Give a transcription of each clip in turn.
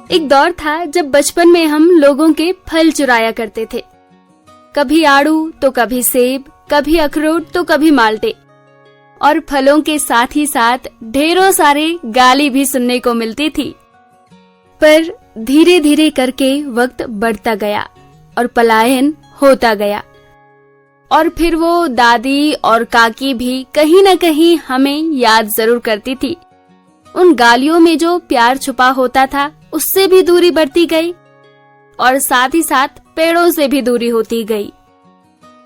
एक दौर था जब बचपन में हम लोगों के फल चुराया करते थे। कभी आड़ू तो कभी सेब, कभी अखरोट तो कभी माल्टे, और फलों के साथ ही साथ ढेरों सारे गाली भी सुनने को मिलती थी। पर धीरे धीरे करके वक्त बढ़ता गया और पलायन होता गया, और फिर वो दादी और काकी भी कहीं न कहीं हमें याद जरूर करती थी। उन गालियों में जो प्यार छुपा होता था उससे भी दूरी बढ़ती गई, और साथ ही साथ पेड़ों से भी दूरी होती गई।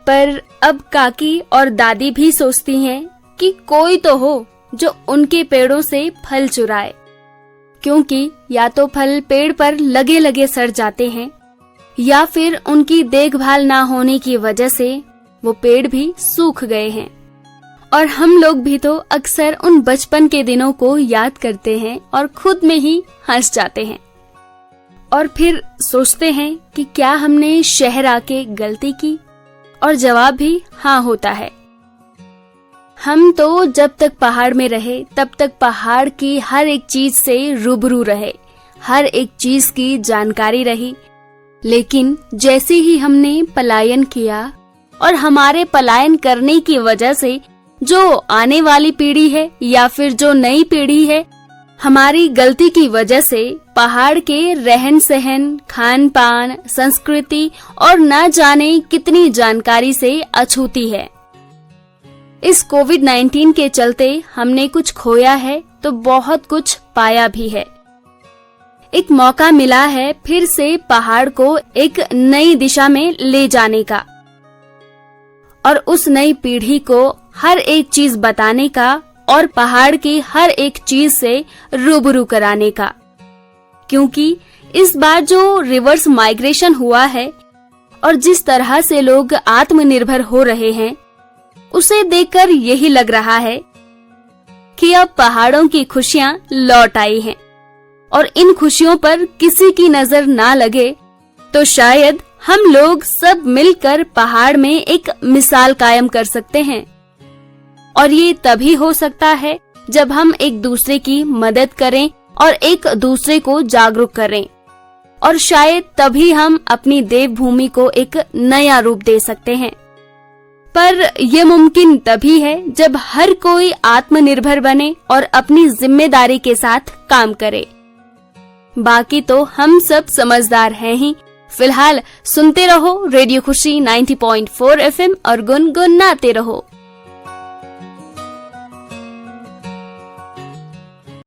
पर अब काकी और दादी भी सोचती हैं कि कोई तो हो जो उनके पेड़ों से फल चुराए, क्योंकि या तो फल पेड़ पर लगे लगे सड़ जाते हैं, या फिर उनकी देखभाल ना होने की वजह से वो पेड़ भी सूख गए हैं। और हम लोग भी तो अक्सर उन बचपन के दिनों को याद करते हैं और खुद में ही हंस जाते हैं, और फिर सोचते हैं कि क्या हमने शहर आके गलती की, और जवाब भी हाँ होता है। हम तो जब तक पहाड़ में रहे तब तक पहाड़ की हर एक चीज से रूबरू रहे, हर एक चीज की जानकारी रही। लेकिन जैसे ही हमने पलायन किया और हमारे पलायन करने की वजह से जो आने वाली पीढ़ी है या फिर जो नई पीढ़ी है, हमारी गलती की वजह से पहाड़ के रहन सहन, खान पान, संस्कृति और न जाने कितनी जानकारी से अछूती है। इस कोविड-19 के चलते हमने कुछ खोया है तो बहुत कुछ पाया भी है। एक मौका मिला है फिर से पहाड़ को एक नई दिशा में ले जाने का, और उस नई पीढ़ी को हर एक चीज बताने का और पहाड़ की हर एक चीज से रूबरू कराने का। क्योंकि इस बार जो रिवर्स माइग्रेशन हुआ है और जिस तरह से लोग आत्मनिर्भर हो रहे हैं, उसे देखकर यही लग रहा है कि अब पहाड़ों की खुशियां लौट आई हैं, और इन खुशियों पर किसी की नजर ना लगे तो शायद हम लोग सब मिलकर पहाड़ में एक मिसाल कायम कर सकते हैं। और ये तभी हो सकता है जब हम एक दूसरे की मदद करें और एक दूसरे को जागरूक करें, और शायद तभी हम अपनी देवभूमि को एक नया रूप दे सकते हैं। पर यह मुमकिन तभी है जब हर कोई आत्मनिर्भर बने और अपनी जिम्मेदारी के साथ काम करे। बाकी तो हम सब समझदार हैं ही। फिलहाल सुनते रहो रेडियो खुशी 90.4 FM और गुनगुनाते रहो।